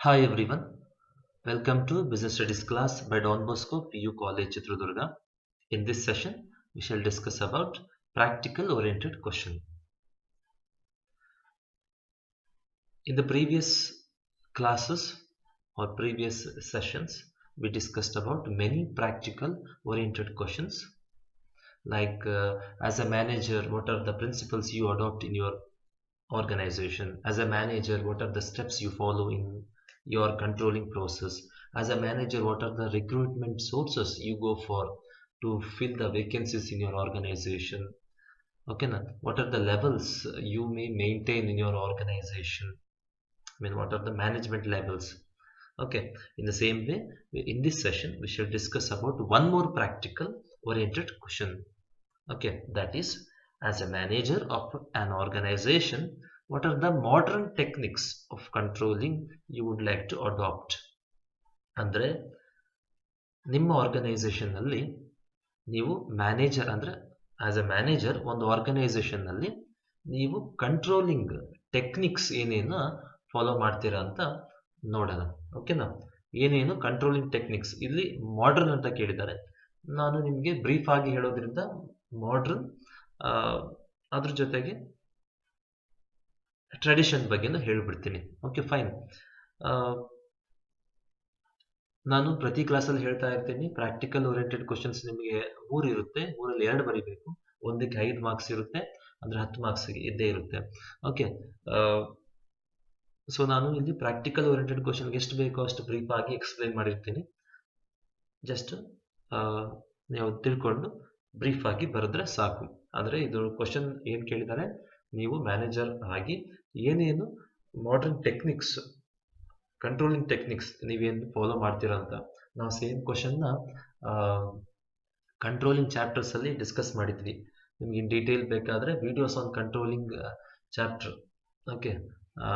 Hi everyone, welcome to Business Studies class by Don Bosco PU College Chitradurga. In this session, we shall discuss about practical oriented question. In the previous classes or previous sessions, we discussed about many practical oriented questions like as a manager, what are the principles you adopt in your organization? As a manager, what are the steps you follow in your controlling process? As a manager, what are the recruitment sources you go for to fill the vacancies in your organization? Okay, na? What are the levels you may maintain in your organization? I mean, what are the management levels? Okay, in the same way, in this session, we shall discuss about one more practical oriented question. Okay, that is, as a manager of an organization, what are the modern techniques of controlling you would like to adopt? ಅಂದರೆ ನಿಮ್ಮ ಆರ್ಗನೈಸೇಷನ್ನಲ್ಲಿ ನೀವು manager ಅಂದರೆ as A manager ಒಂದು ಆರ್ಗನೈಸೇಷನ್ನಲ್ಲಿ ನೀವು controlling techniques ಏನೇನು follow ಮಾಡ್ತೀರಾ ಅಂತ ನೋಡೋಣ. ಓಕೆನಾ? ಏನೇನು ಕಂಟ್ರೋಲಿಂಗ್ ಟೆಕ್ನಿಕ್ಸ್ ಇಲ್ಲಿ ಮಾಡರ್ನ್ ಅಂತ ಕೇಳಿದ್ದಾರೆ. ನಾನು ನಿಮಗೆ ಬ್ರೀಫ್ ಆಗಿ ಹೇಳೋದ್ರಿಂದ ಮಾಡರ್ನ್ ಅದ್ರ ಜೊತೆಗೆ ಟ್ರೆಡಿಷನ್ ಬಗ್ಗೆನೂ ಹೇಳ್ಬಿಡ್ತೀನಿ. Okay, fine. ನಾನು ಪ್ರತಿ ಕ್ಲಾಸಲ್ಲಿ ಹೇಳ್ತಾ ಇರ್ತೀನಿ, ಪ್ರಾಕ್ಟಿಕಲ್ ಓರಿಯೆಂಟೆಡ್ ಕ್ವಶನ್ಸ್ ನಿಮಗೆ 3 ಇರುತ್ತೆ, 3ರಲ್ಲಿ 2 ಬರೀಬೇಕು, ಒಂದಕ್ಕೆ 5 ಮಾರ್ಕ್ಸ್ ಇರುತ್ತೆ, ಅಂದರೆ 10 ಮಾರ್ಕ್ಸ್ಗೆ ಇದ್ದೇ ಇರುತ್ತೆ. ಓಕೆ, ಸೊ ನಾನು ಇಲ್ಲಿ ಪ್ರಾಕ್ಟಿಕಲ್ ಓರಿಯೆಂಟೆಡ್ ಕ್ವಶನ್ಗೆ ಎಷ್ಟು ಬೇಕೋ ಅಷ್ಟು ಬ್ರೀಫ್ ಆಗಿ ಎಕ್ಸ್ಪ್ಲೈನ್ ಮಾಡಿರ್ತೀನಿ. ಜಸ್ಟ್ ನೀವು ತಿಳ್ಕೊಂಡು ಬ್ರೀಫ್ ಆಗಿ ಬರೆದ್ರೆ ಸಾಕು. ಅಂದರೆ ಇದು ಕ್ವಶನ್ ಏನು ಕೇಳಿದ್ದಾರೆ, ನೀವು ಮ್ಯಾನೇಜರ್ ಆಗಿ ಏನೇನು ಮಾಡರ್ನ್ ಟೆಕ್ನಿಕ್ಸ್, ಕಂಟ್ರೋಲಿಂಗ್ ಟೆಕ್ನಿಕ್ಸ್ ನೀವೇನು ಫಾಲೋ ಮಾಡ್ತೀರಾ ಅಂತ. ನಾವು ಸೇಮ್ ಕ್ವಶನ್ನ ಕಂಟ್ರೋಲಿಂಗ್ ಚಾಪ್ಟರ್ಸಲ್ಲಿ ಡಿಸ್ಕಸ್ ಮಾಡಿದ್ವಿ. ನಿಮ್ಗೆ ಇನ್ ಡೀಟೇಲ್ ಬೇಕಾದರೆ videos on controlling chapter, okay,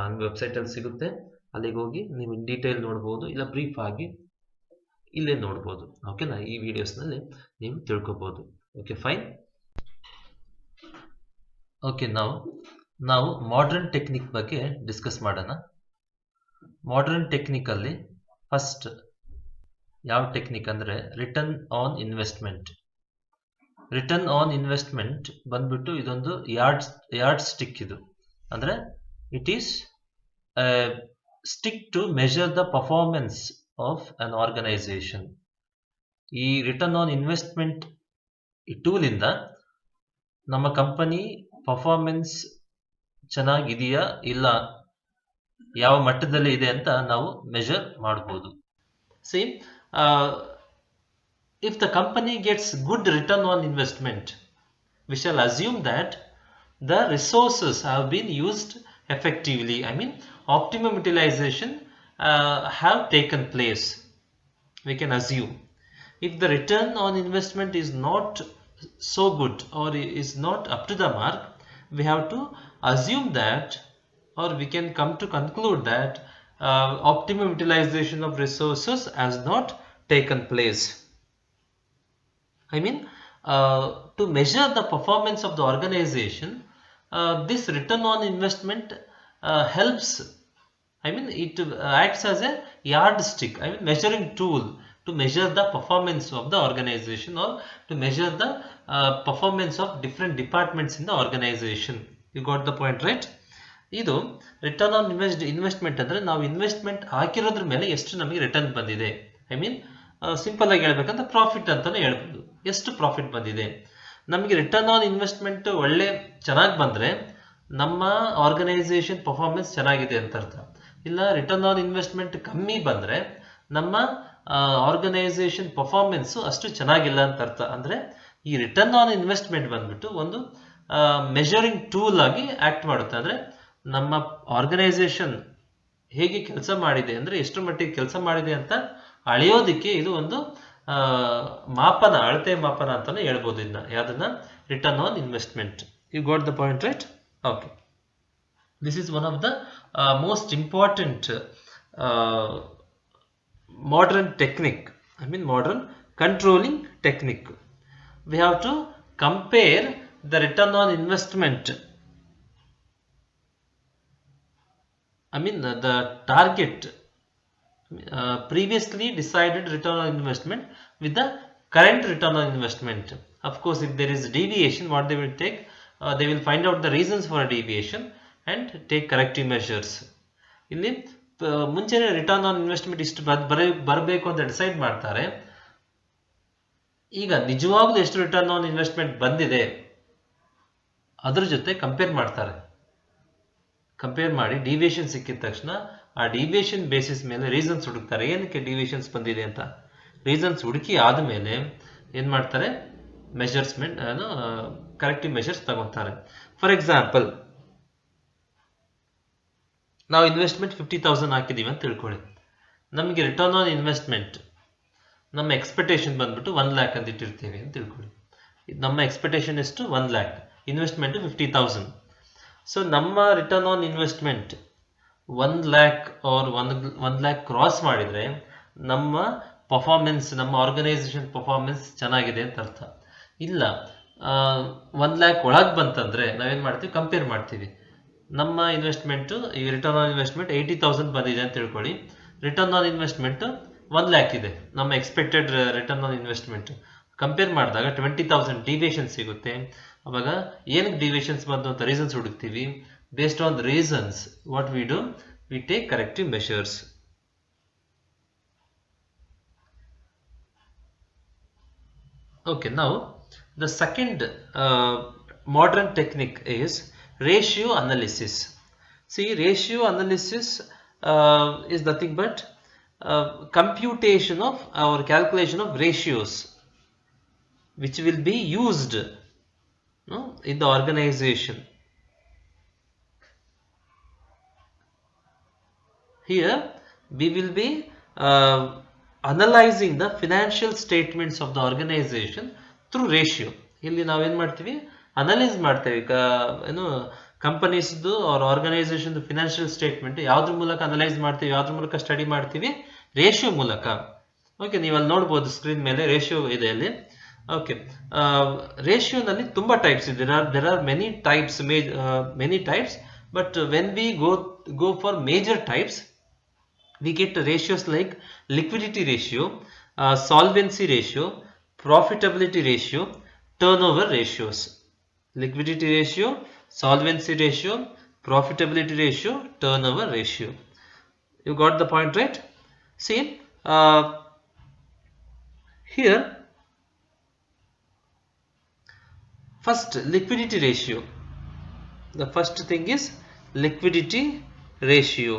ನಿಮ್ಮ ವೆಬ್ಸೈಟಲ್ಲಿ ಸಿಗುತ್ತೆ, ಅಲ್ಲಿಗೆ ಹೋಗಿ ನೀವು ಇನ್ ಡೀಟೇಲ್ ನೋಡ್ಬೋದು, ಇಲ್ಲ ಬ್ರೀಫ್ ಆಗಿ ಇಲ್ಲೇ ನೋಡ್ಬೋದು. ಓಕೆನಾ? ಈ ವಿಡಿಯೋಸ್ನಲ್ಲಿ ನೀವು ತಿಳ್ಕೊಬೋದು. Okay, fine. ಓಕೆ, ನಾವು ಮಾಡರ್ನ್ ಟೆಕ್ನಿಕ್ ಬಗ್ಗೆ ಡಿಸ್ಕಸ್ ಮಾಡೋಣ. ಮಾಡರ್ನ್ ಟೆಕ್ನಿಕಲ್ಲಿ ಫಸ್ಟ್ ಯಾವ ಟೆಕ್ನಿಕ್ ಅಂದರೆ return on investment. Return on investment ಬಂದ್ಬಿಟ್ಟು ಇದೊಂದು ಯಾರ್ಡ್ ಸ್ಟಿಕ್. ಇದು ಅಂದರೆ it is stick to measure the performance of an organisation. ಈ ರಿಟರ್ನ್ ಆನ್ ಇನ್ವೆಸ್ಟ್ಮೆಂಟ್ ಈ ಟೂಲಿಂದ ನಮ್ಮ ಕಂಪನಿ ಪರ್ಫಾರ್ಮೆನ್ಸ್ ಚೆನ್ನಾಗಿದೆಯಾ ಇಲ್ಲ, ಯಾವ ಮಟ್ಟದಲ್ಲಿ ಇದೆ ಅಂತ ನಾವು ಮೆಜರ್ ಮಾಡ್ಬೋದು. Same, if the company gets good return on investment, we shall assume that the resources have been used effectively. I mean, optimum utilization have taken place. We can assume. If the return on investment is not so good or is not up to the mark, we have to assume that, or we can come to conclude that optimum utilization of resources has not taken place. I mean, to measure the performance of the organization, this return on investment helps. I mean, it acts as a yardstick, I mean measuring tool to measure the performance of the organization, or to measure the performance of different departments in the organization. You got the point, right? ಇದು return on investment ಅಂದರೆ ನಾವು investment ಹಾಕಿರೋದ್ರ ಮೇಲೆ ಎಷ್ಟು ನಮಗೆ return ಬಂದಿದೆ. I mean simple ಆಗಿ ಹೇಳ್ಬೇಕಂದ್ರೆ profit ಅಂತಾನೆ ಹೇಳ್ಬೋದು. ಎಷ್ಟು ಪ್ರಾಫಿಟ್ ಬಂದಿದೆ ನಮಗೆ. ರಿಟರ್ನ್ ಆನ್ ಇನ್ವೆಸ್ಟ್ಮೆಂಟ್ ಚೆನ್ನಾಗಿ ಬಂದರೆ ನಮ್ಮ ಆರ್ಗನೈಸೇಷನ್ ಪರ್ಫಾರ್ಮೆನ್ಸ್ ಚೆನ್ನಾಗಿದೆ ಅಂತ ಅರ್ಥ. ಇಲ್ಲ ರಿಟರ್ನ್ ಆನ್ ಇನ್ವೆಸ್ಟ್ಮೆಂಟ್ ಕಮ್ಮಿ ಬಂದರೆ ನಮ್ಮ ಆರ್ಗನೈಸೇಷನ್ ಪರ್ಫಾರ್ಮೆನ್ಸು ಅಷ್ಟು ಚೆನ್ನಾಗಿಲ್ಲ ಅಂತ ಅರ್ಥ. ಅಂದರೆ ಈ ರಿಟರ್ನ್ ಆನ್ ಇನ್ವೆಸ್ಟ್ಮೆಂಟ್ ಬಂದ್ಬಿಟ್ಟು ಒಂದು ಮೆಜರಿಂಗ್ ಟೂಲ್ ಆಗಿ ಆ್ಯಕ್ಟ್ ಮಾಡುತ್ತೆ. ಅಂದರೆ ನಮ್ಮ ಆರ್ಗನೈಸೇಷನ್ ಹೇಗೆ ಕೆಲಸ ಮಾಡಿದೆ, ಅಂದರೆ ಎಷ್ಟು ಮಟ್ಟಿಗೆ ಕೆಲಸ ಮಾಡಿದೆ ಅಂತ ಅಳೆಯೋದಕ್ಕೆ ಇದು ಒಂದು ಮಾಪನ, ಅಳತೆ ಮಾಪನ ಅಂತಾನೆ ಹೇಳ್ಬೋದು ಇದನ್ನ. ಯಾವುದನ್ನ? Return on investment. You got the point, right? Okay, this is one of the most important modern technique. I mean modern controlling technique. We have to compare the return on investment, I mean the target previously decided return on investment with the current return on investment. Of course, if there is deviation, what they will take, they will find out the reasons for a deviation and take corrective measures. ಇಲ್ಲಿ ಮುಂಚೆನೆ return on investment ಇಷ್ಟು ಬರಬೇಕು ಅಂತ decide ಮಾಡ್ತಾರೆ. ಈಗ ನಿಜವಾಗ್ಲೂ ಎಷ್ಟು return on investment ಬಂದಿದೆ ಅದ್ರ ಜೊತೆ ಕಂಪೇರ್ ಮಾಡ್ತಾರೆ. ಕಂಪೇರ್ ಮಾಡಿ ಡಿವಿಯೇಷನ್ ಸಿಕ್ಕಿದ ತಕ್ಷಣ ಆ ಡಿವಿಯೇಷನ್ ಬೇಸಿಸ್ ಮೇಲೆ ರೀಸನ್ಸ್ ಹುಡುಕ್ತಾರೆ, ಏನಕ್ಕೆ ಡಿವಿಯೇಷನ್ಸ್ ಬಂದಿದೆ ಅಂತ. ರೀಸನ್ಸ್ ಹುಡುಕಿ ಆದಮೇಲೆ ಏನು ಮಾಡ್ತಾರೆ, ಮೆಷರ್ಸ್ಮೆಂಟ್ ಕರೆಕ್ಟಿವ್ ಮೆಷರ್ಸ್ ತಗೋತಾರೆ. ಫಾರ್ ಎಕ್ಸಾಂಪಲ್, ನಾವು ಇನ್ವೆಸ್ಟ್ಮೆಂಟ್ 50,000 ಹಾಕಿದ್ದೀವಿ ಅಂತ ತಿಳ್ಕೊಳ್ಳಿ. ನಮಗೆ ರಿಟರ್ನ್ ಆನ್ ಇನ್ವೆಸ್ಟ್ಮೆಂಟ್ ನಮ್ಮ ಎಕ್ಸ್ಪೆಕ್ಟೇಷನ್ ಬಂದ್ಬಿಟ್ಟು 1 lakh ಅಂತ ಇಟ್ಟಿರ್ತೀವಿ ಅಂತ ತಿಳ್ಕೊಳ್ಳಿ. ನಮ್ಮ ಎಕ್ಸ್ಪೆಕ್ಟೇಷನ್ ಎಷ್ಟು? 1 lakh, ಇನ್ವೆಸ್ಟ್ಮೆಂಟ್ 50,000. ಸೊ ನಮ್ಮ return on investment 1 lakh or 1 lakh cross ಮಾಡಿದರೆ ನಮ್ಮ ಪರ್ಫಾರ್ಮೆನ್ಸ್, ನಮ್ಮ ಆರ್ಗನೈಸೇಷನ್ ಪರ್ಫಾರ್ಮೆನ್ಸ್ ಚೆನ್ನಾಗಿದೆ ಅಂತ ಅರ್ಥ. ಇಲ್ಲ 1 lakh ಒಳಗೆ ಬಂತಂದರೆ ನಾವೇನು ಮಾಡ್ತೀವಿ, ಕಂಪೇರ್ ಮಾಡ್ತೀವಿ. ನಮ್ಮ ಇನ್ವೆಸ್ಟ್ಮೆಂಟು, ಈ ರಿಟರ್ನ್ ಆನ್ ಇನ್ವೆಸ್ಟ್ಮೆಂಟ್ 80,000 ಬಂದಿದೆ ಅಂತ ತಿಳ್ಕೊಳ್ಳಿ. ರಿಟರ್ನ್ ಆನ್ ಇನ್ವೆಸ್ಟ್ಮೆಂಟು 1 lakh ಇದೆ, ನಮ್ಮ expected return on investment. Compare ಮಾಡಿದಾಗ 20,000 ಡಿವಿಯೇಷನ್ ಸಿಗುತ್ತೆ. ಅವಾಗ ಏನಕ್ಕೆ ಡಿವಿಯೇಷನ್ಸ್ ಬಂತು ಅಂತ ರೀಸನ್ಸ್ ಹುಡುಕ್ತೀವಿ. Based on the reasons what we do, we take corrective measures. Okay, now the second modern technique is ratio analysis. See, ratio analysis is nothing but computation of or calculation of ratios which will be used in the organization. Here we will be analyzing the financial statements of the organization through ratio. ಇಲ್ಲಿ ನಾವೇನು ಮಾಡ್ತೀವಿ, analyse ಮಾಡ್ತೇವೆ. ಏನು ಕಂಪನೀಸ್ದು R ಆರ್ಗನೈಸೇಷನ್ದು financial statement ಯಾವುದ್ರ ಮೂಲಕ analyse ಮಾಡ್ತೀವಿ, ಯಾವುದ್ರ ಮೂಲಕ ಸ್ಟಡಿ ಮಾಡ್ತೀವಿ, ರೇಷಿಯೋ ಮೂಲಕ. ಓಕೆ, ನೀವು ಅಲ್ಲಿ ನೋಡ್ಬೋದು ಸ್ಕ್ರೀನ್ ಮೇಲೆ ರೇಷಿಯೋ ಇದೆ ಅಲ್ಲಿ. ಓಕೆ, ರೇಷಿಯೋನಲ್ಲಿ ತುಂಬ ಟೈಪ್ಸ್ ಇದೆ. There are many types, but when we go for major types, we get ratios like liquidity ratio, solvency ratio, profitability ratio, turnover ratios. Liquidity ratio, solvency ratio, profitability ratio, turnover ratio. You got the point, right? See, here first liquidity ratio. The first thing is liquidity ratio.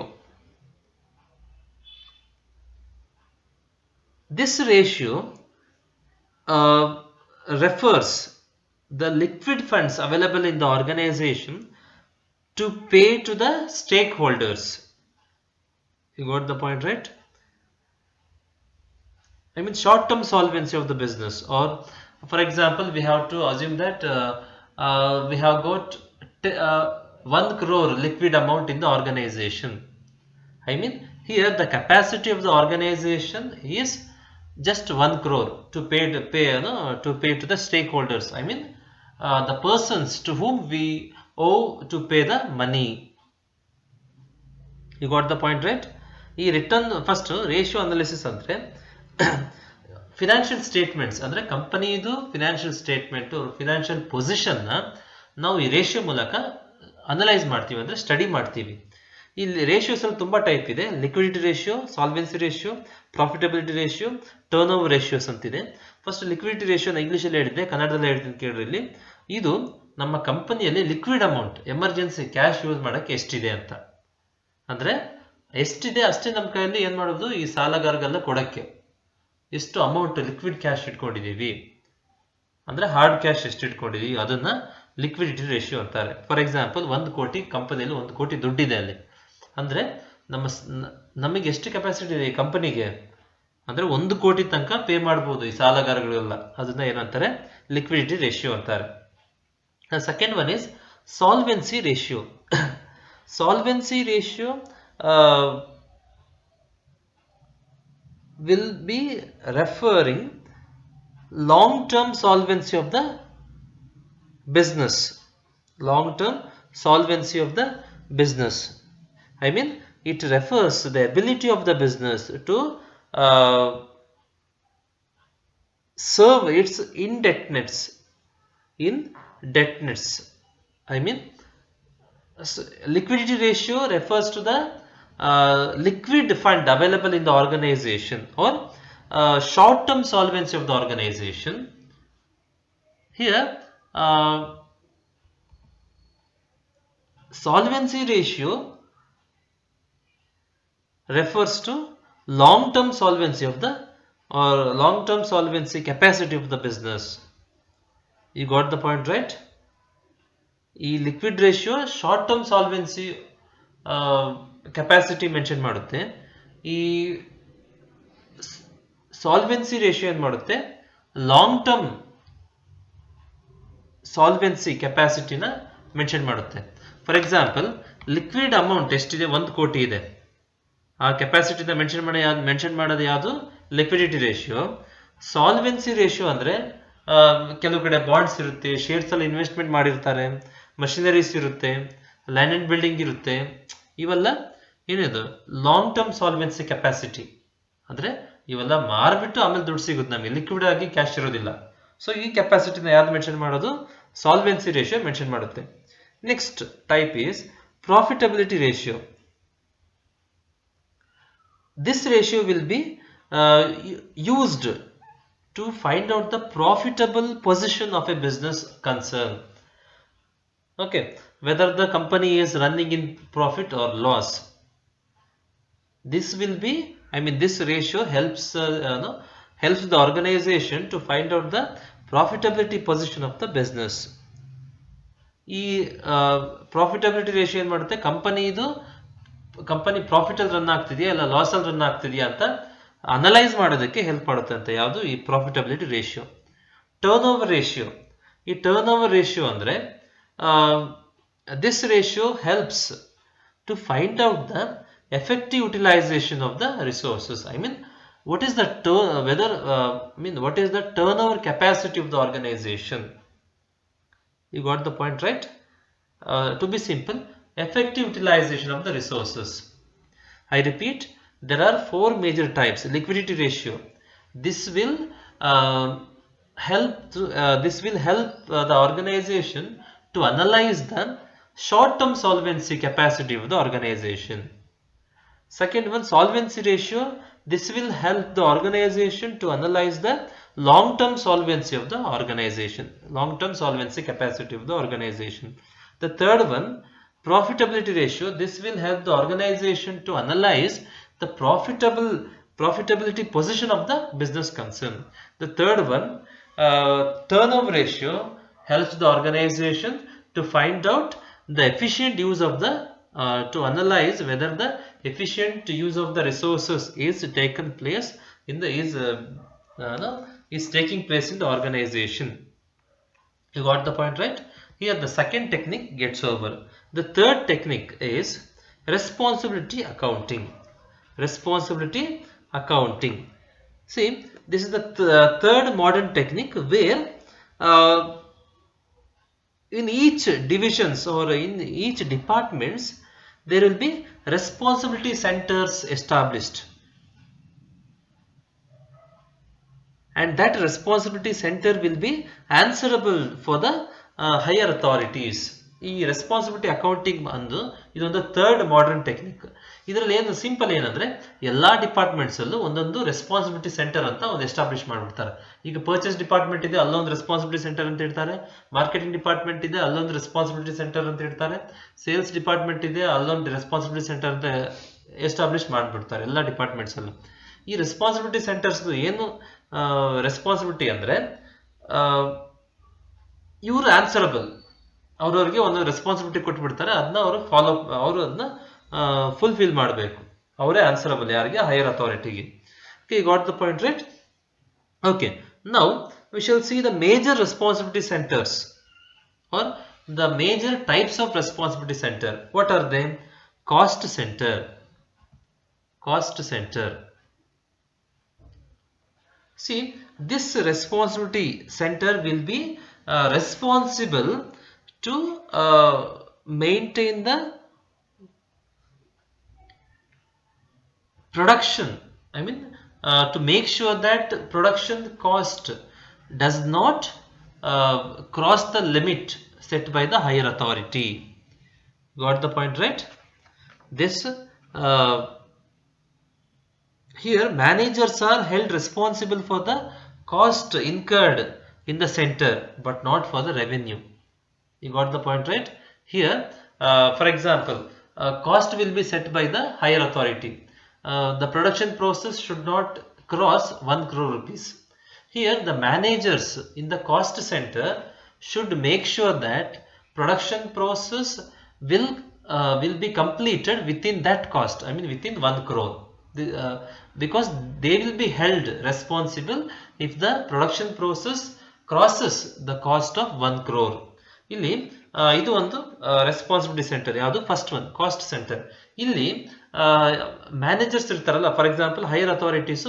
This ratio refers the liquid funds available in the organization to pay to the stakeholders. You got the point, right? I mean short-term solvency of the business. Or for example, we have to assume that we have got 1 crore liquid amount in the organization. I mean here the capacity of the organization is just 1 crore to pay to the stakeholders. I mean the persons to whom we owe to pay the money. You got the point, right? ಈ return first ratio analysis ಅಂದರೆ financial statements ಅಂದರೆ ಕಂಪನಿದು financial statement, financial ಪೊಸಿಷನ್ನ ನಾವು ಈ ratio ಮೂಲಕ analyse ಮಾಡ್ತೀವಿ, ಅಂದರೆ study ಮಾಡ್ತೀವಿ. ಇಲ್ಲಿ ರೇಷಿಯೋಸ್ ಅಲ್ಲಿ ತುಂಬ ಟೈಪ್ ಇದೆ. Liquidity ratio, solvency ratio, profitability ratio, turn over ratios ಅಂತಿದೆ. ಫಸ್ಟ್ ಲಿಕ್ವಿಡಿಟಿ ರೇಷಿಯೋನ ಇಂಗ್ಲೀಷಲ್ಲಿ ಹೇಳಿದ್ದೆ, ಕನ್ನಡದಲ್ಲಿ ಹೇಳ್ತೀನಿ ಕೇಳ್ರಿ. ಇಲ್ಲಿ ಇದು ನಮ್ಮ ಕಂಪನಿಯಲ್ಲಿ liquid amount, emergency cash use ಮಾಡೋಕ್ಕೆ ಎಷ್ಟಿದೆ ಅಂತ. ಅಂದರೆ ಎಷ್ಟಿದೆ ಅಷ್ಟೇ ನಮ್ಮ ಕೈಯಲ್ಲಿ ಏನು ಮಾಡೋದು, ಈ ಸಾಲಗಾರಗೆಲ್ಲ ಕೊಡೋಕ್ಕೆ ಎಷ್ಟು ಅಮೌಂಟ್ ಲಿಕ್ವಿಡ್ ಕ್ಯಾಶ್ ಇಟ್ಕೊಂಡಿದ್ದೀವಿ, ಅಂದರೆ ಹಾರ್ಡ್ ಕ್ಯಾಶ್ ಎಷ್ಟು ಇಟ್ಕೊಂಡಿದ್ದೀವಿ, ಅದನ್ನು ಲಿಕ್ವಿಡಿಟಿ ರೇಷಿಯೋ ಅಂತಾರೆ. ಫಾರ್ ಎಕ್ಸಾಂಪಲ್ 1 ಕೋಟಿ ಕಂಪನಿಯಲ್ಲಿ 1 ಕೋಟಿ ದುಡ್ಡಿದೆ ಅಲ್ಲಿ ಅಂದರೆ ನಮಗೆ ಎಷ್ಟು ಕೆಪಾಸಿಟಿ ಇದೆ ಈ ಕಂಪನಿಗೆ ಅಂದರೆ 1 ಕೋಟಿ ತನಕ ಪೇ ಮಾಡ್ಬೋದು ಈ ಸಾಲಗಾರಗಳೆಲ್ಲ. ಅದನ್ನ ಏನಂತಾರೆ, ಲಿಕ್ವಿಡಿಟಿ ರೇಷಿಯೋ ಅಂತಾರೆ. Second one is solvency ratio. Solvency ratio will be referring long-term solvency of the business. Long-term solvency of the business. I mean, it refers to the ability of the business to serve its indebtedness. Indebtedness. I mean, liquidity ratio refers to the liquid fund available in the organization or short-term solvency of the organization. Here, solvency ratio refers to long-term solvency of the or long-term solvency capacity of the business. You got the point, right? ಈ liquid ratio short term solvency capacity mention ಮಾಡುತ್ತೆ. ಈ solvency ratio ಏನು ಮಾಡುತ್ತೆ, long term solvency ಕೆಪಾಸಿಟಿನ mention ಮಾಡುತ್ತೆ. For example, liquid amount ಎಷ್ಟಿದೆ, 1 ಕೋಟಿ ಇದೆ. ಆ ಕೆಪಾಸಿಟಿನ ಮೆನ್ಷನ್ ಮಾಡೋದು ಯಾವುದು, ಲಿಕ್ವಿಡಿಟಿ ರೇಷಿಯೋ. ಸಾಲ್ವೆನ್ಸಿ ರೇಷಿಯೋ ಅಂದರೆ ಕೆಲವು ಕಡೆ ಬಾಂಡ್ಸ್ ಇರುತ್ತೆ, ಶೇರ್ಸ್ ಅಲ್ಲಿ ಇನ್ವೆಸ್ಟ್ಮೆಂಟ್ ಮಾಡಿರ್ತಾರೆ, ಮಷಿನರೀಸ್ ಇರುತ್ತೆ, ಲ್ಯಾಂಡ್ ಅಂಡ್ ಬಿಲ್ಡಿಂಗ್ ಇರುತ್ತೆ. ಇವೆಲ್ಲ ಏನಿದು ಲಾಂಗ್ ಟರ್ಮ್ ಸಾಲ್ವೆನ್ಸಿ ಕೆಪಾಸಿಟಿ. ಅಂದರೆ ಇವೆಲ್ಲ ಮಾರ್ಬಿಟ್ಟು ಆಮೇಲೆ ದುಡ್ಡು ಸಿಗುತ್ತೆ ನಮಗೆ, ಲಿಕ್ವಿಡ್ ಆಗಿ ಕ್ಯಾಶ್ ಇರೋದಿಲ್ಲ. ಸೊ ಈ ಕೆಪಾಸಿಟಿನ ಯಾವ್ದು ಮೆನ್ಷನ್ ಮಾಡೋದು, ಸಾಲ್ವೆನ್ಸಿ ರೇಷಿಯೋ ಮೆನ್ಷನ್ ಮಾಡುತ್ತೆ. Next type is profitability ratio. This ratio will be used to find out the profitable position of a business concern. Okay, whether the company is running in profit or loss. This will be, this ratio helps helps the organization to find out the profitability position of the business. ಈ profitability ratio ಏನು ಮಾಡುತ್ತೆ, company profit ಅಲ್ಲಿ run ಆಗ್ತಿದೆಯಾ ಇಲ್ಲ loss ಅಲ್ಲಿ run ಆಗ್ತಿದೆಯಾ ಅಂತ analyse ಮಾಡೋದಕ್ಕೆ help ಮಾಡುತ್ತೆ ಅಂತ. ಯಾವುದು ಈ profitability ratio. Turnover ratio. ಈ ಟರ್ನ್ ಓವರ್ ರೇಷಿಯೋ ಅಂದರೆ this ratio helps to find out the effective utilisation of the resources. what is the what is the turnover capacity of the organization. You got the point, right? To be simple, effective utilization of the resources. I repeat, there are 4 major types. Liquidity ratio. This will help the organization to analyze the short-term solvency capacity of the organization. Second one, solvency ratio. This will help the organization to analyze the long-term solvency of the organization, long-term solvency capacity of the organization. The third one, profitability ratio. This will help the organization to analyze the profitability position of the business concern. The third one, turnover ratio, helps the organization to find out the efficient use of the to analyze whether the efficient use of the resources is taken place in the is taking place in the organization. You got the point, right? Here the second technique gets over. The third technique is responsibility accounting. Responsibility accounting. See, this is the third modern technique where in each divisions or in each departments there will be responsibility centers established, and that responsibility center will be answerable for the higher authorities. ಈ responsibility accounting ಅಂದು ಇದೊಂದು third modern technique. ಇದರಲ್ಲಿ ಏನು simple ಏನಂದ್ರೆ, ಎಲ್ಲಾ departments ಅಲ್ಲೂ ಒಂದೊಂದು responsibility centre ಅಂತ ಒಂದು ಎಸ್ಟಾಬ್ಲಿಷ್ ಮಾಡ್ಬಿಡ್ತಾರೆ. ಈಗ ಪರ್ಚೇಸ್ ಡಿಪಾರ್ಟ್ಮೆಂಟ್ ಇದೆ, ಅಲ್ಲೊಂದು ರೆಸ್ಪಾನ್ಸಿಬಿಲಿಟಿ ಸೆಂಟರ್ ಅಂತ ಇಡ್ತಾರೆ. ಮಾರ್ಕೆಟಿಂಗ್ ಡಿಪಾರ್ಟ್ಮೆಂಟ್ ಇದೆ, ಅಲ್ಲೊಂದು ರೆಸ್ಪಾನ್ಸಿಬಿಲಿಟಿ ಸೆಂಟರ್ ಅಂತ ಇಡ್ತಾರೆ. ಸೇಲ್ಸ್ ಡಿಪಾರ್ಟ್ಮೆಂಟ್ ಇದೆ, ಅಲ್ಲೊಂದು ರೆಸ್ಪಾನ್ಸಿಬಿಲಿಟಿ ಸೆಂಟರ್ ಅಂತ ಎಸ್ಟಾಬ್ಲಿಷ್ ಮಾಡ್ಬಿಡ್ತಾರೆ ಎಲ್ಲ ಡಿಪಾರ್ಟ್ಮೆಂಟ್ಸ್ ಅಲ್ಲೂ. ಈ ರೆಸ್ಪಾನ್ಸಿಬಿಲಿಟಿ ಸೆಂಟರ್ಸ್ ಏನು ರೆಸ್ಪಾನ್ಸಿಬಿಲಿಟಿ ಅಂದ್ರೆ, ಇವರು ಆನ್ಸರಬಲ್, ಅವ್ರವ್ರಿಗೆ ಒಂದು ರೆಸ್ಪಾನ್ಸಿಬಿಲಿಟಿ ಕೊಟ್ಬಿಡ್ತಾರೆ, ಅದನ್ನ ಅವರು ಅದನ್ನ ಫುಲ್ಫಿಲ್ ಮಾಡಬೇಕು. ಅವರೇ ಆನ್ಸರಬಲ್ ಯಾರಿಗೆ, higher ಅಥಾರಿಟಿಗೆ. Okay, got the point, right? Okay, now we shall see the major responsibility centers or the major types of responsibility center. What are they? Cost center. Cost center. See, this responsibility center will be responsible to maintain the production, I mean to make sure that production cost does not cross the limit set by the higher authority. Got the point, right? This here managers are held responsible for the cost incurred in the center but not for the revenue. You got the point, right? Here, for example, cost will be set by the higher authority. The production process should not cross 1 crore rupees. Here, the managers in the cost center should make sure that production process will be completed within that cost. I mean, within 1 crore. Because they will be held responsible if the production process crosses the cost of 1 crore. ಇಲ್ಲಿ ಇದು ಒಂದು responsibility centre. ಯಾವುದು? First one cost centre. ಇಲ್ಲಿ managers ಇರ್ತಾರಲ್ಲ, for example higher authorities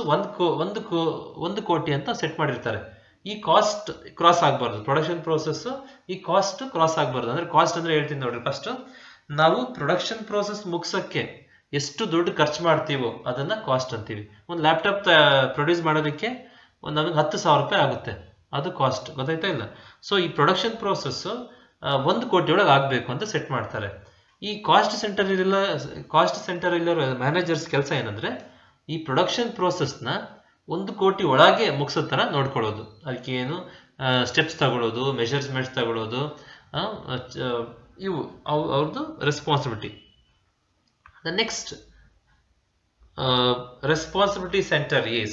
ಒಂದು ಕೋಟಿ ಅಂತ set ಮಾಡಿರ್ತಾರೆ. ಈ ಕಾಸ್ಟ್ ಕ್ರಾಸ್ ಆಗಬಾರ್ದು, ಪ್ರೊಡಕ್ಷನ್ ಪ್ರೋಸೆಸ್ ಈ ಕಾಸ್ಟ್ ಕ್ರಾಸ್ ಆಗಬಾರ್ದು. ಅಂದ್ರೆ ಕಾಸ್ಟ್ ಅಂದ್ರೆ ಹೇಳ್ತೀನಿ ನೋಡ್ರಿ. ಫಸ್ಟ್ ನಾವು ಪ್ರೊಡಕ್ಷನ್ ಪ್ರೋಸೆಸ್ ಮುಗಿಸೋಕ್ಕೆ ಎಷ್ಟು ದುಡ್ಡು ಖರ್ಚು ಮಾಡ್ತೀವೋ ಅದನ್ನ ಕಾಸ್ಟ್ ಅಂತೀವಿ. ಒಂದು ಲ್ಯಾಪ್ಟಾಪ್ ಪ್ರೊಡ್ಯೂಸ್ ಮಾಡೋದಕ್ಕೆ ಒಂದು ನಮಗೆ 10,000 ರೂಪಾಯಿ ಆಗುತ್ತೆ, ಅದು ಕಾಸ್ಟ್. ಗೊತ್ತಾಯ್ತಾ ಇಲ್ಲ? ಸೊ ಈ ಪ್ರೊಡಕ್ಷನ್ ಪ್ರೋಸೆಸ್ 1 ಕೋಟಿ ಒಳಗೆ ಆಗಬೇಕು ಅಂತ ಸೆಟ್ ಮಾಡ್ತಾರೆ. ಈ ಕಾಸ್ಟ್ ಸೆಂಟರ್ ಇಲ್ಲಿರೋ ಮ್ಯಾನೇಜರ್ಸ್ ಕೆಲಸ ಏನಂದ್ರೆ ಈ ಪ್ರೊಡಕ್ಷನ್ ಪ್ರೋಸೆಸ್ನ 1 ಕೋಟಿ ಒಳಗೆ ಮುಗಿಸೋ ಥರ ನೋಡ್ಕೊಳ್ಳೋದು. ಅದಕ್ಕೆ ಏನು ಸ್ಟೆಪ್ಸ್ ತಗೊಳ್ಳೋದು, ಮೆಷರ್ಮೆಂಟ್ಸ್ ತಗೊಳ್ಳೋದು, ಇವು ಅವ್ರದ್ದು responsibility. The next responsibility center is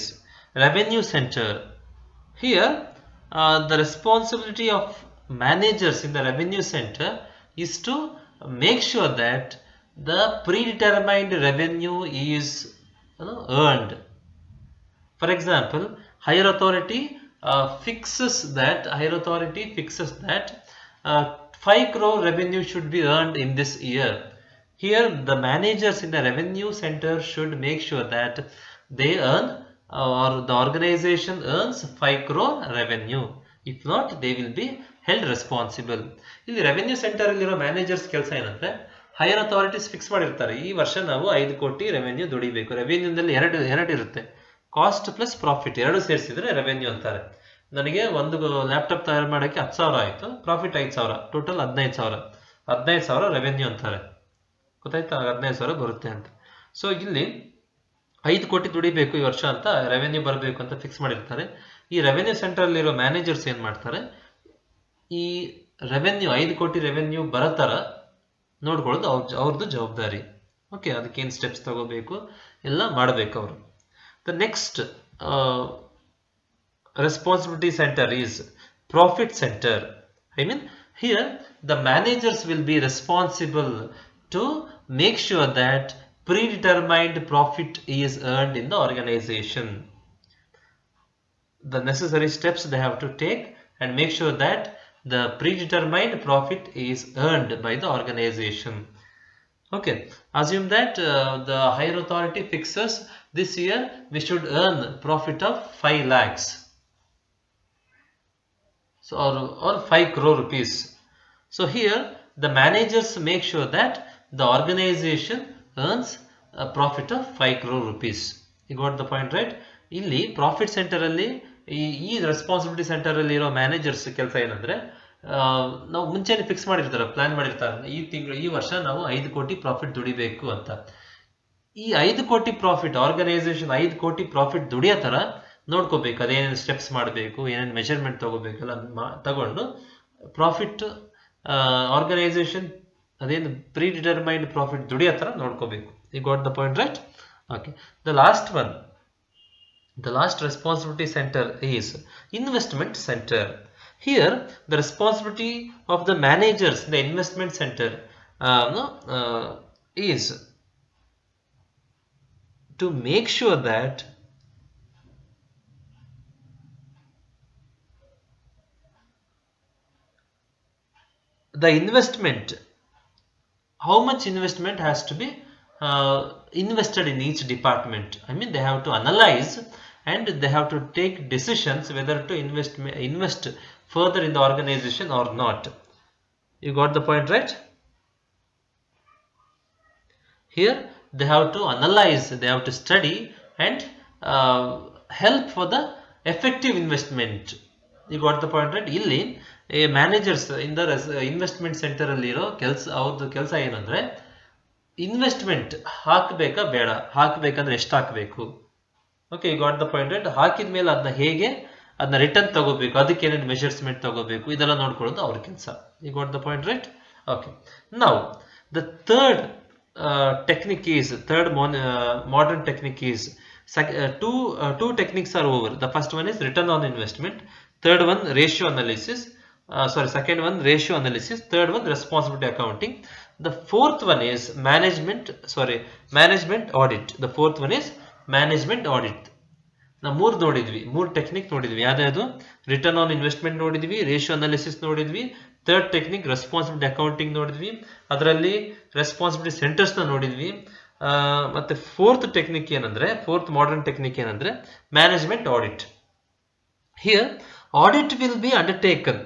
revenue center. Here the responsibility of managers in the revenue center is to make sure that the predetermined revenue is earned. For example, higher authority fixes that 5 crore revenue should be earned in this year. Here the managers in the revenue center should make sure that they earn or the organization earns 5 crore revenue. If not, they will be held responsible. ಇಲ್ಲಿ revenue centre ಅಲ್ಲಿರೋ managers ಕೆಲಸ ಏನಂದ್ರೆ higher authorities fix ಮಾಡಿರ್ತಾರೆ, ಈ ವರ್ಷ ನಾವು 5 ಕೋಟಿ revenue ದುಡಿಬೇಕು. ರೆವೆನ್ಯೂನಲ್ಲಿ ಎರಡು ಇರುತ್ತೆ, ಕಾಸ್ಟ್ ಪ್ಲಸ್ ಪ್ರಾಫಿಟ್ ಎರಡು ಸೇರಿಸಿದ್ರೆ ರೆವೆನ್ಯೂ ಅಂತಾರೆ. ನನಗೆ ಒಂದು ಲ್ಯಾಪ್ಟಾಪ್ ತಯಾರು ಮಾಡೋಕ್ಕೆ 10,000 ಆಯಿತು, ಪ್ರಾಫಿಟ್ 5,000, ಟೋಟಲ್ 15,000 ರೆವೆನ್ಯೂ ಅಂತಾರೆ. ಗೊತ್ತಾಯ್ತಾ? 15,000 ಬರುತ್ತೆ ಅಂತ. ಸೊ ಇಲ್ಲಿ 5 ಕೋಟಿ ದುಡಿಬೇಕು ಈ ವರ್ಷ ಅಂತ ರೆವೆನ್ಯೂ ಬರಬೇಕು ಅಂತ ಫಿಕ್ಸ್ ಮಾಡಿರ್ತಾರೆ. ಈ ರೆವೆನ್ಯೂ ಸೆಂಟ್ರಲ್ಲಿರೋ ಮ್ಯಾನೇಜರ್ಸ್ ಏನು ಮಾಡ್ತಾರೆ, ಈ ರೆವೆನ್ಯೂ 5 ಕೋಟಿ ರೆವೆನ್ಯೂ ಬರೋ ಥರ ನೋಡ್ಕೊಳ್ಳೋದು ಅವ್ರದ್ದು ಜವಾಬ್ದಾರಿ. ಓಕೆ, ಅದಕ್ಕೇನು ಸ್ಟೆಪ್ಸ್ ತಗೋಬೇಕು ಎಲ್ಲ ಮಾಡಬೇಕು ಅವರು. The next responsibility center is profit center. I mean here the managers will be responsible to make sure that predetermined profit is earned in the organization. The necessary steps they have to take and make sure that the predetermined profit is earned by the organization. Okay, assume that the higher authority fixes this year we should earn profit of 5 lakhs. So, or 5 crore rupees. So here the managers make sure that the organization earns a profit of 5 crore rupees. You got the point, right? ಇಲ್ಲಿ profit centre ಅಲ್ಲಿ ಈ responsibility centre ಅಲ್ಲಿ ಇರೋ managers ಕೆಲಸ ಏನಂದ್ರೆ ನಾವು ಮುಂಚೆನೆ fix ಮಾಡಿರ್ತಾರೆ, ಪ್ಲಾನ್ ಮಾಡಿರ್ತಾರೆ, ಈ ವರ್ಷ ನಾವು 5 ಕೋಟಿ ಪ್ರಾಫಿಟ್ ದುಡಿಬೇಕು ಅಂತ. ಈ 5 ಕೋಟಿ ಪ್ರಾಫಿಟ್ ಆರ್ಗನೈಸೇಷನ್ 5 ಕೋಟಿ ಪ್ರಾಫಿಟ್ ದುಡಿಯೋ ತರ ನೋಡ್ಕೋಬೇಕು. ಅದೇನೇನು ಸ್ಟೆಪ್ಸ್ ಮಾಡಬೇಕು, ಏನೇನು ಮೆಷರ್ಮೆಂಟ್ ತಗೋಬೇಕಲ್ಲ ತಗೊಂಡು ಪ್ರಾಫಿಟ್ ಆರ್ಗನೈಸೇಷನ್ ಅದೇನು ಪ್ರೀಡಿಟರ್ಮೈನ್ಡ್ ಪ್ರಾಫಿಟ್ ದುಡಿಯೋ ಥರ ನೋಡ್ಕೋಬೇಕು. You got the point, right? Okay, the last responsibility centre is investment centre. Here the responsibility of the managers in the investment center is to make sure that the investment, how much investment has to be invested in each department. I mean they have to analyze and they have to take decisions whether to invest further in the organization or not. You got the point, right? Here they have to analyze, they have to study and help for the effective investment. You got the point, right? ಇಲ್ಲಿ managers in the investment centre ಅಲ್ಲಿ ಇರೋ ಅವ್ರದ್ದು ಕೆಲಸ ಏನಂದ್ರೆ investment ಹಾಕಬೇಕಾ ಬೇಡ, ಹಾಕಬೇಕಂದ್ರೆ ಎಷ್ಟು ಹಾಕಬೇಕು, okay you got the point, right? ಹಾಕಿದ ಮೇಲೆ ಅದನ್ನ ಹೇಗೆ ಅದನ್ನ ರಿಟರ್ನ್ ತಗೋಬೇಕು, ಅದಕ್ಕೆ ಏನೇನು ಮೆಷರ್ಸ್ಮೆಂಟ್ ತಗೋಬೇಕು, ಇದೆಲ್ಲ ನೋಡ್ಕೊಳ್ಳೋದು ಅವ್ರ ಕೆಲಸ. You got the point, right? Okay, now the third technique is modern technique is two techniques are over. The first one is return on investment, third one ratio analysis, second one ratio analysis, third one responsibility accounting, the fourth one is management audit. The fourth one is management audit. ನಾವು ಮೂರು ನೋಡಿದ್ವಿ, ಮೂರು technique ನೋಡಿದ್ವಿ. ಯಾವ್ದು? Return on investment ನೋಡಿದ್ವಿ, ratio analysis ನೋಡಿದ್ವಿ, third technique responsibility accounting ನೋಡಿದ್ವಿ, ಅದರಲ್ಲಿ ರೆಸ್ಪಾನ್ಸಿಬಿಲಿಟಿ ಸೆಂಟರ್ಸ್ನ ನೋಡಿದ್ವಿ. ಮತ್ತೆ ಫೋರ್ತ್ ಟೆಕ್ನಿಕ್ ಏನಂದ್ರೆ, ಫೋರ್ತ್ ಮಾಡರ್ನ್ ಟೆಕ್ನಿಕ್ ಏನಂದ್ರೆ management audit. Here audit will be undertaken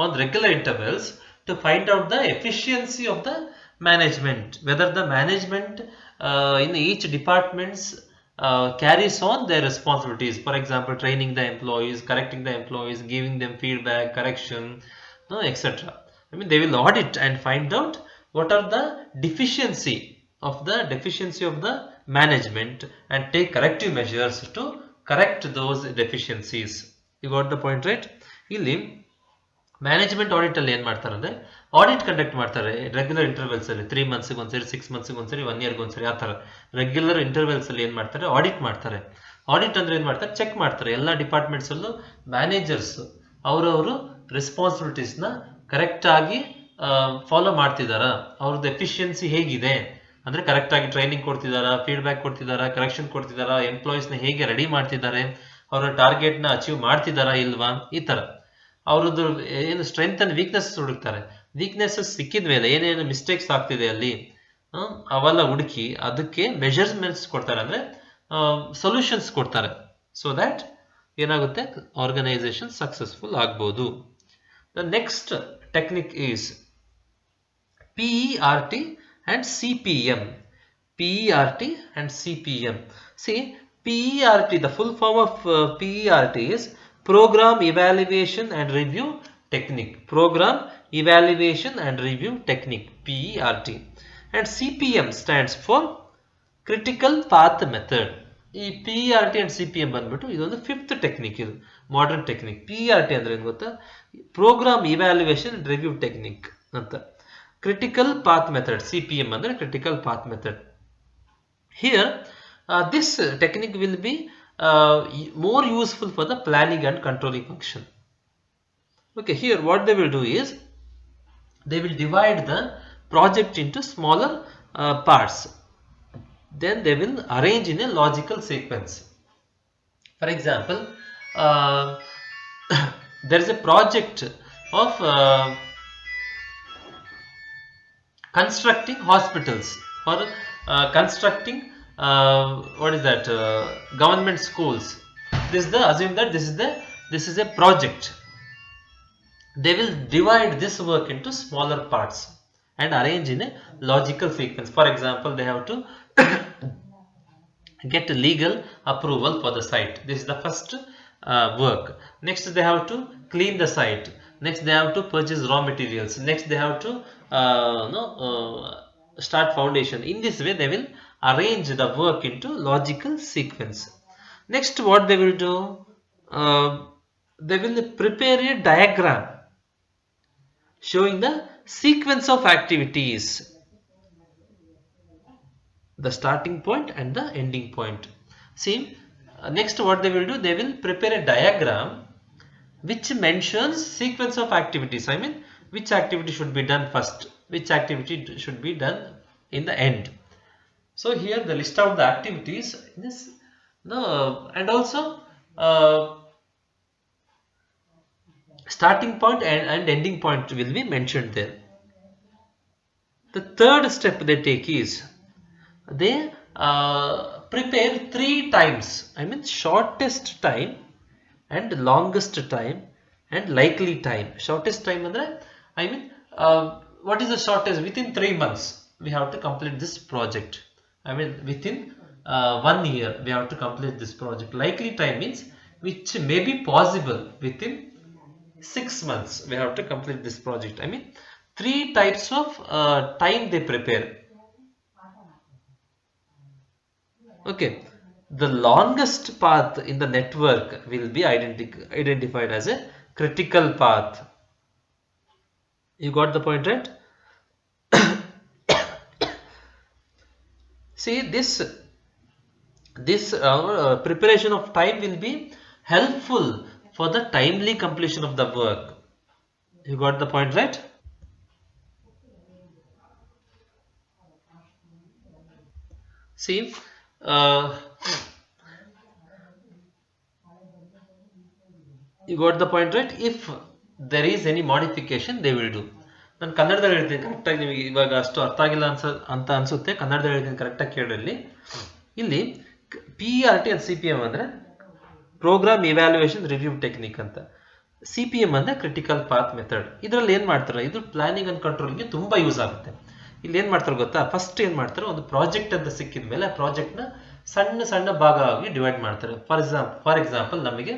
on regular intervals to find out the efficiency of the management, whether the management in each departments carries on their responsibilities. For example, training the employees, correcting the employees, giving them feedback, correction, etc. I mean, they will audit and find out what are the deficiency of the management and take corrective measures to correct those deficiencies. You got the point, right? ಇಲ್ಲಿ management audit ಅಲ್ಲಿ ಏನ್ ಮಾಡ್ತಾರೆ ಅಂದ್ರೆ audit conduct ಮಾಡ್ತಾರೆ regular intervals ಅಲ್ಲಿ, 3 months ಒಂದ್ಸರಿ, 6 months ಒಂದ್ಸರಿ, 1 year ಒಂದ್ಸರಿ, ಆ ತರ ರೆಗ್ಯುಲರ್ ಇಂಟರ್ವೆಲ್ಸ್ ಅಲ್ಲಿ ಏನ್ ಮಾಡ್ತಾರೆ, ಆಡಿಟ್ ಮಾಡ್ತಾರೆ. ಆಡಿಟ್ ಅಂದ್ರೆ ಏನ್ ಮಾಡ್ತಾರೆ, ಚೆಕ್ ಮಾಡ್ತಾರೆ ಎಲ್ಲ ಡಿಪಾರ್ಟ್ಮೆಂಟ್ಸ್ ಅಲ್ಲೂ ಮ್ಯಾನೇಜರ್ಸ್ ಅವರವರು ರೆಸ್ಪಾನ್ಸಿಬಿಲಿಟೀಸ್ ನ ಕರೆಕ್ಟ್ ಆಗಿ ಫಾಲೋ ಮಾಡ್ತಿದಾರಾ, ಅವ್ರದ್ದು ಎಫಿಷಿಯನ್ಸಿ ಹೇಗಿದೆ ಅಂದ್ರೆ ಕರೆಕ್ಟ್ ಆಗಿ ಟ್ರೈನಿಂಗ್ ಕೊಡ್ತಿದಾರಾ, ಫೀಡ್ಬ್ಯಾಕ್ ಕೊಡ್ತಿದಾರಾ, ಕರೆಕ್ಷನ್ ಕೊಡ್ತಿದಾರಾ, ಎಂಪ್ಲಾಯೀಸ್ ನ ಹೇಗೆ ರೆಡಿ ಮಾಡ್ತಿದ್ದಾರೆ, ಅವರ ಟಾರ್ಗೆಟ್ ನ ಅಚೀವ್ ಮಾಡ್ತಿದಾರಾ ಇಲ್ವಾ, ಈ ತರ ಅವ್ರದ್ದು ಏನು ಸ್ಟ್ರೆಂತ್ ಅಂಡ್ ವೀಕ್ನೆಸ್ ಹುಡುಕ್ತಾರೆ. ವೀಕ್ನೆಸಸ್ ಸಿಕ್ಕಿದ ಮೇಲೆ ಏನೇನು ಮಿಸ್ಟೇಕ್ಸ್ ಆಗ್ತಿದೆ ಅಲ್ಲಿ ಅವೆಲ್ಲ ಹುಡುಕಿ ಅದಕ್ಕೆ ಮೆಜರ್ಮೆಂಟ್ಸ್ ಕೊಡ್ತಾರೆ, ಅಂದ್ರೆ ಸೊಲ್ಯೂಷನ್ಸ್ ಕೊಡ್ತಾರೆ. ಸೊ ದ್ಯಾಟ್ ಏನಾಗುತ್ತೆ, ಆರ್ಗನೈಸೇಷನ್ ಸಕ್ಸಸ್ಫುಲ್ ಆಗ್ಬೋದು. The next technique is PERT and CPM. PERT and CPM. See, PERT, the full form of PERT is Program Evaluation and Review Technique. Program Evaluation and Review Technique, PERT. And CPM stands for Critical Path Method. ಈ PERT and CPM ಬಂದ್ಬಿಟ್ಟು ಇದೊಂದು fifth technique, ಇದು modern technique. PERT ಅಂದ್ರೆ ಏನು ಗೊತ್ತಾ, programme evaluation and review technique ಅಂತ. Critical path method, CPM ಅಂದ್ರೆ critical path method. Here this technique will be more useful for the planning and controlling function. Okay, here what they will do is they will divide the project into smaller parts, then they will arrange in a logical sequence. For example, there is a project of constructing hospitals or constructing what is that, government schools. Assume that this is a project. They will divide this work into smaller parts and arrange in a logical sequence. For example, they have to get legal approval for the site. This is the first work. Next they have to clean the site. Next they have to purchase raw materials. Next they have to start foundation. In this way they will arrange the work into logical sequence. Next what they will do, they will prepare a diagram showing the sequence of activities, the starting point and the ending point. See, next what they will do, they will prepare a diagram which mentions sequence of activities. I mean, which activity should be done first, which activity should be done in the end. So here the list out the activities in this, and also starting point and ending point will be mentioned there. The third step they take is they prepare 3 times, I mean shortest time and longest time and likely time. Shortest time andre, I mean what is the shortest, within 3 months we have to complete this project. I mean, within 1 year, we have to complete this project. Likely time means which may be possible within 6 months. We have to complete this project. I mean, three types of time they prepare. Okay, the longest path in the network will be identified as a critical path. You got the point, right? See, this preparation of time will be helpful for the timely completion of the work. You got the point, right? See, uh, you got the point, right? If there is any modification, they will do. ನಾನು ಕನ್ನಡದಲ್ಲಿ ಹೇಳ್ತೀನಿ ಕರೆಕ್ಟಾಗಿ, ನಿಮಗೆ ಇವಾಗ ಅಷ್ಟು ಅರ್ಥ ಆಗಿಲ್ಲ ಅಂತ ಅನ್ಸುತ್ತೆ. ಕನ್ನಡದಲ್ಲಿ ಹೇಳ್ತೀನಿ ಕರೆಕ್ಟಾಗಿ ಕೇಳಲಿ. ಇಲ್ಲಿ PERT and CPM ಅಂದರೆ ಪ್ರೋಗ್ರಾಮ್ ಇವ್ಯಾಲ್ಯೂಯೇಷನ್ ರಿವ್ಯೂ ಟೆಕ್ನಿಕ್ ಅಂತ, CPM ಅಂದರೆ ಕ್ರಿಟಿಕಲ್ ಪಾತ್ ಮೆಥಡ್. ಇದರಲ್ಲಿ ಏನು ಮಾಡ್ತಾರೆ, ಇದು ಪ್ಲಾನಿಂಗ್ ಅಂಡ್ ಕಂಟ್ರೋಲ್ಗೆ ತುಂಬ ಯೂಸ್ ಆಗುತ್ತೆ. ಇಲ್ಲಿ ಏನು ಮಾಡ್ತಾರೆ ಗೊತ್ತಾ, ಫಸ್ಟ್ ಏನು ಮಾಡ್ತಾರೆ, ಒಂದು ಪ್ರಾಜೆಕ್ಟ್ ಅಂತ ಸಿಕ್ಕಿದ ಮೇಲೆ ಆ ಪ್ರಾಜೆಕ್ಟ್ನ ಸಣ್ಣ ಸಣ್ಣ ಭಾಗ ಆಗಿ ಡಿವೈಡ್ ಮಾಡ್ತಾರೆ. ಫಾರ್ ಎಕ್ಸಾಂಪಲ್ ನಮಗೆ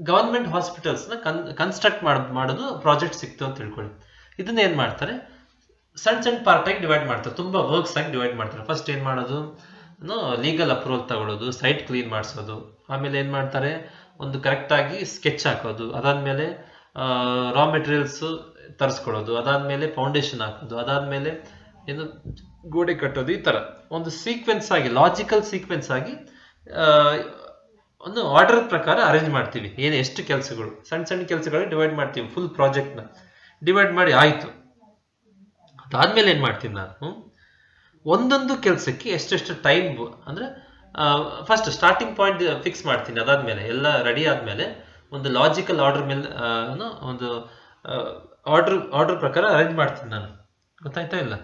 ಗವರ್ಮೆಂಟ್ ಹಾಸ್ಪಿಟಲ್ಸ್ನ ಕನ್ಸ್ಟ್ರಕ್ಟ್ ಮಾಡೋದು ಪ್ರಾಜೆಕ್ಟ್ ಸಿಕ್ತು ಅಂತ ತಿಳ್ಕೊಳ್ಳಿ. ಇದನ್ನ ಏನು ಮಾಡ್ತಾರೆ, ಸಣ್ಣ ಸಣ್ಣ ಪಾರ್ಟಾಗಿ ಡಿವೈಡ್ ಮಾಡ್ತಾರೆ, ತುಂಬ ವರ್ಕ್ಸ್ ಆಗಿ ಡಿವೈಡ್ ಮಾಡ್ತಾರೆ. ಫಸ್ಟ್ ಏನು ಮಾಡೋದು, ಲೀಗಲ್ ಅಪ್ರೂವಲ್ ತಗೊಳ್ಳೋದು, ಸೈಟ್ ಕ್ಲೀನ್ ಮಾಡಿಸೋದು, ಆಮೇಲೆ ಏನು ಮಾಡ್ತಾರೆ, ಒಂದು ಕರೆಕ್ಟಾಗಿ ಸ್ಕೆಚ್ ಹಾಕೋದು, ಅದಾದಮೇಲೆ ರಾ ಮೆಟೀರಿಯಲ್ಸು ತರಿಸ್ಕೊಳ್ಳೋದು, ಅದಾದಮೇಲೆ ಫೌಂಡೇಶನ್ ಹಾಕೋದು, ಅದಾದಮೇಲೆ ಏನು ಗೋಡೆ ಕಟ್ಟೋದು. ಈ ಥರ ಒಂದು ಸೀಕ್ವೆನ್ಸ್ ಆಗಿ, ಲಾಜಿಕಲ್ ಸೀಕ್ವೆನ್ಸ್ ಆಗಿ ಒಂದು ಆರ್ಡರ್ ಪ್ರಕಾರ ಅರೇಂಜ್ ಮಾಡ್ತೀವಿ. ಏನು ಎಷ್ಟು ಕೆಲಸಗಳು, ಸಣ್ಣ ಸಣ್ಣ ಕೆಲಸಗಳು ಡಿವೈಡ್ ಮಾಡ್ತೀವಿ. ಫುಲ್ ಪ್ರಾಜೆಕ್ಟ್ನ ಡಿವೈಡ್ ಮಾಡಿ ಆಯಿತು. ಅದಾದಮೇಲೆ ಏನು ಮಾಡ್ತೀನಿ ನಾನು, ಒಂದೊಂದು ಕೆಲಸಕ್ಕೆ ಎಷ್ಟೆಷ್ಟು ಟೈಮ್ ಅಂದರೆ ಫಸ್ಟ್ ಸ್ಟಾರ್ಟಿಂಗ್ ಪಾಯಿಂಟ್ ಫಿಕ್ಸ್ ಮಾಡ್ತೀನಿ. ಅದಾದಮೇಲೆ ಎಲ್ಲ ರೆಡಿ ಆದಮೇಲೆ ಒಂದು ಲಾಜಿಕಲ್ ಆರ್ಡರ್ ಮೇಲೆ ಒಂದು ಆರ್ಡರ್ ಪ್ರಕಾರ ಅರೇಂಜ್ ಮಾಡ್ತೀನಿ ನಾನು. ಗೊತ್ತಾಯ್ತಾ ಇಲ್ಲ?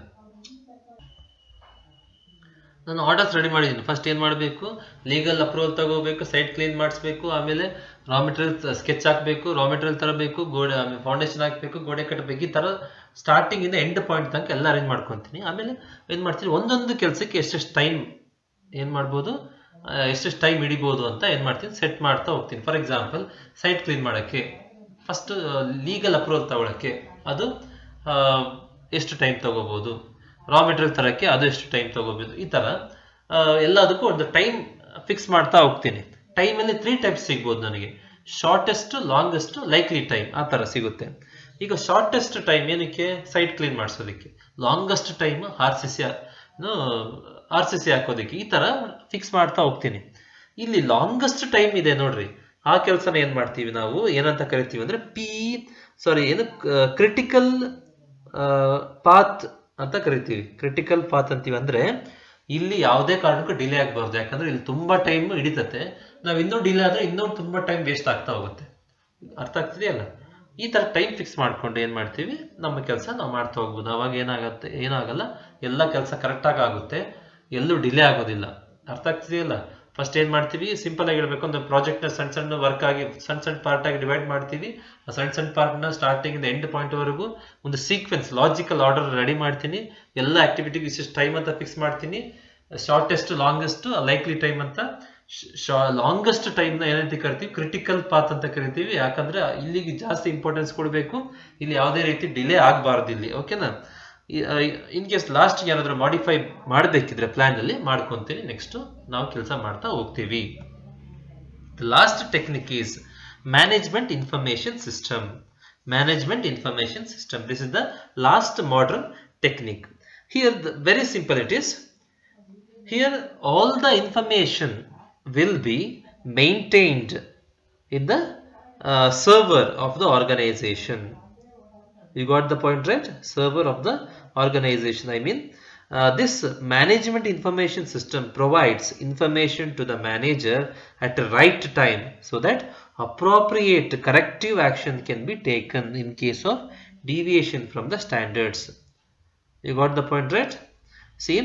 ನಾನು ಆರ್ಡರ್ಸ್ ರೆಡಿ ಮಾಡಿದ್ದೀನಿ. ಫಸ್ಟ್ ಏನು ಮಾಡಬೇಕು, ಲೀಗಲ್ ಅಪ್ರೂವಲ್ ತಗೋಬೇಕು, ಸೈಟ್ ಕ್ಲೀನ್ ಮಾಡಿಸ್ಬೇಕು, ಆಮೇಲೆ ರಾ ಮೆಟೀರಿಯಲ್ ಸ್ಕೆಚ್ ಹಾಕಬೇಕು, ರಾ ಮೆಟೀರಿಯಲ್ ತರಬೇಕು, ಗೋಡೆ ಆಮೇಲೆ ಫೌಂಡೇಶನ್ ಹಾಕಬೇಕು, ಗೋಡೆ ಕಟ್ಟಬೇಕು. ಈ ಥರ ಸ್ಟಾರ್ಟಿಂಗಿಂದ ಎಂಡ್ ಪಾಯಿಂಟ್ ತನಕ ಎಲ್ಲ ಅರೇಂಜ್ ಮಾಡ್ಕೊತೀನಿ. ಆಮೇಲೆ ಏನು ಮಾಡ್ತೀನಿ, ಒಂದೊಂದು ಕೆಲಸಕ್ಕೆ ಎಷ್ಟೆಷ್ಟು ಟೈಮ್ ಏನು ಮಾಡ್ಬೋದು, ಎಷ್ಟೆಷ್ಟು ಟೈಮ್ ಹಿಡಿಬೋದು ಅಂತ ಏನು ಮಾಡ್ತೀನಿ, ಸೆಟ್ ಮಾಡ್ತಾ ಹೋಗ್ತೀನಿ. ಫಾರ್ ಎಕ್ಸಾಂಪಲ್ ಸೈಟ್ ಕ್ಲೀನ್ ಮಾಡೋಕ್ಕೆ ಫಸ್ಟ್ ಲೀಗಲ್ ಅಪ್ರೂವಲ್ ತಗೊಳ್ಳೋಕ್ಕೆ ಅದು ಎಷ್ಟು ಟೈಮ್ ತಗೋಬೋದು, ರಾ ಮೆಟೀರಿಯಲ್ ತರೋಕ್ಕೆ ಅದು ಎಷ್ಟು ಟೈಮ್ ತಗೋಬೋದು. ಈ ಥರ ಎಲ್ಲದಕ್ಕೂ ಒಂದು ಟೈಮ್ ಫಿಕ್ಸ್ ಮಾಡ್ತಾ ಹೋಗ್ತೀನಿ. ಟೈಮಲ್ಲಿ 3 ಟೈಪ್ಸ್ ಸಿಗ್ಬೋದು ನನಗೆ, ಶಾರ್ಟೆಸ್ಟ್, ಲಾಂಗೆಸ್ಟ್, ಲೈಕ್ಲಿ ಟೈಮ್, ಆ ಥರ ಸಿಗುತ್ತೆ. ಈಗ ಶಾರ್ಟೆಸ್ಟ್ ಟೈಮ್ ಏನಕ್ಕೆ, ಸೈಟ್ ಕ್ಲೀನ್ ಮಾಡಿಸೋದಕ್ಕೆ. ಲಾಂಗೆಸ್ಟ್ ಟೈಮ್ RCC ಹಾಕೋದಕ್ಕೆ. ಈ ಥರ ಫಿಕ್ಸ್ ಮಾಡ್ತಾ ಹೋಗ್ತೀನಿ. ಇಲ್ಲಿ ಲಾಂಗೆಸ್ಟ್ ಟೈಮ್ ಇದೆ ನೋಡ್ರಿ, ಆ ಕೆಲಸನ ಏನು ಮಾಡ್ತೀವಿ ನಾವು, ಏನಂತ ಕರಿತೀವಿ ಅಂದರೆ ಕ್ರಿಟಿಕಲ್ ಪಾತ್ ಅಂತ ಕರಿತೀವಿ. ಕ್ರಿಟಿಕಲ್ ಪಾತ್ ಅಂತೀವಿ. ಅಂದರೆ ಇಲ್ಲಿ ಯಾವುದೇ ಕಾರಣಕ್ಕೂ ಡಿಲೇ ಆಗಬಾರ್ದು. ಯಾಕಂದ್ರೆ ಇಲ್ಲಿ ತುಂಬ ಟೈಮ್ ಹಿಡಿತತೆ. ನಾವು ಇನ್ನೂ ಡಿಲೇ ಆದರೆ ಇನ್ನೂ ತುಂಬ ಟೈಮ್ ವೇಸ್ಟ್ ಆಗ್ತಾ ಹೋಗುತ್ತೆ. ಅರ್ಥ ಆಗ್ತಿದೆಯಲ್ಲ? ಈ ಥರ ಟೈಮ್ ಫಿಕ್ಸ್ ಮಾಡ್ಕೊಂಡು ಏನು ಮಾಡ್ತೀವಿ, ನಮ್ಮ ಕೆಲಸ ನಾವು ಮಾಡ್ತಾ ಹೋಗ್ಬೋದು. ಅವಾಗ ಏನಾಗಲ್ಲ, ಎಲ್ಲ ಕೆಲಸ ಕರೆಕ್ಟಾಗಿ ಆಗುತ್ತೆ, ಎಲ್ಲೂ ಡಿಲೇ ಆಗೋದಿಲ್ಲ. ಅರ್ಥ ಆಗ್ತಿದೆಯಲ್ಲ? ಫಸ್ಟ್ ಏನು ಮಾಡ್ತೀವಿ, ಸಿಂಪಲ್ ಆಗಿ ಹೇಳ್ಬೇಕು, ಒಂದು ಪ್ರಾಜೆಕ್ಟ್ನ ಸಣ್ಣ ಸಣ್ಣ ವರ್ಕ್ ಆಗಿ ಸಣ್ಣ ಸಣ್ಣ ಪಾರ್ಟ್ ಆಗಿ ಡಿವೈಡ್ ಮಾಡ್ತೀವಿ. ಆ ಸಣ್ಣ ಸಣ್ಣ ಪಾರ್ಟ್ನ ಸ್ಟಾರ್ಟಿಂಗ್ ಎಂಡ್ ಪಾಯಿಂಟ್ವರೆಗೂ ಒಂದು ಸೀಕ್ವೆನ್ಸ್, ಲಾಜಿಕಲ್ ಆರ್ಡರ್ ರೆಡಿ ಮಾಡ್ತೀನಿ. ಎಲ್ಲ ಆಕ್ಟಿವಿಟಿಗೆ ಇಷ್ಟು ಟೈಮ್ ಅಂತ ಫಿಕ್ಸ್ ಮಾಡ್ತೀನಿ. ಶಾರ್ಟೆಸ್ಟ್, ಲಾಂಗೆಸ್ಟ್, ಲೈಕ್ಲಿ ಟೈಮ್ ಅಂತ. ಲಾಂಗೆಸ್ಟ್ ಟೈಮ್ನ ಏನಂತ ಕರಿತೀವಿ, ಕ್ರಿಟಿಕಲ್ ಪಾತ್ ಅಂತ ಕರಿತೀವಿ. ಯಾಕಂದ್ರೆ ಇಲ್ಲಿಗೆ ಜಾಸ್ತಿ ಇಂಪಾರ್ಟೆನ್ಸ್ ಕೊಡಬೇಕು, ಇಲ್ಲಿ ಯಾವುದೇ ರೀತಿ ಡಿಲೇ ಆಗಬಾರ್ದು ಇಲ್ಲಿ. ಓಕೆನಾ? ಇನ್ ಕೇಸ್ ಲಾಸ್ಟ್ಗೆ ಏನಾದರೂ ಮಾಡಿಫೈ ಮಾಡಬೇಕಿದ್ರೆ ಪ್ಲಾನಲ್ಲಿ ಮಾಡ್ಕೊತೀನಿ. ನೆಕ್ಸ್ಟ್ ನಾವು ಕೆಲಸ ಮಾಡ್ತಾ ಹೋಗ್ತೀವಿ. Last technique is management information system. Management information system. This is the last modern technique. Here very simple it is. Here all the information will be maintained in the server of the organization. You got the point, right? Server of the organization. I mean, this management information system provides information to the manager at the right time so that appropriate corrective action can be taken in case of deviation from the standards. You got the point, right? See,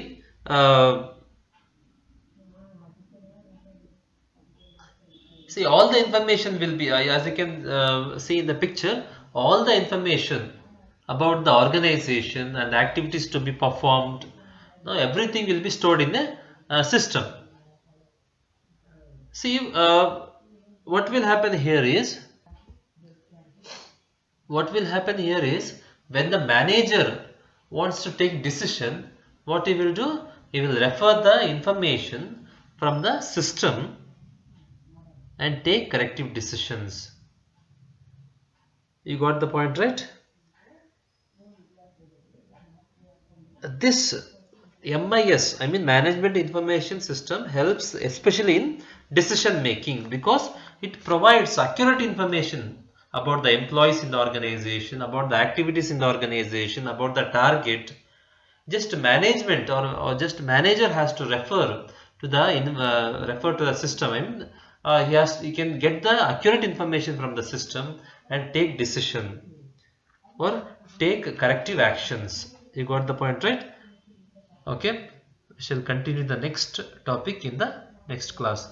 all the information will be, as you can see in the picture, all the information about the organization and activities to be performed Now everything will be stored in a system. See, what will happen here is when the manager wants to take decision, what he will do? He will refer the information from the system and take corrective decisions. You got the point, right? This MIS, I mean Management Information System, helps especially in decision making because it provides accurate information about the employees in the organization, about the activities in the organization, about the target. Just management or just manager has to refer to the system. I mean, he can get the accurate information from the system and take decision or take corrective actions. You got the point, right? Okay, we shall continue the next topic in the next class.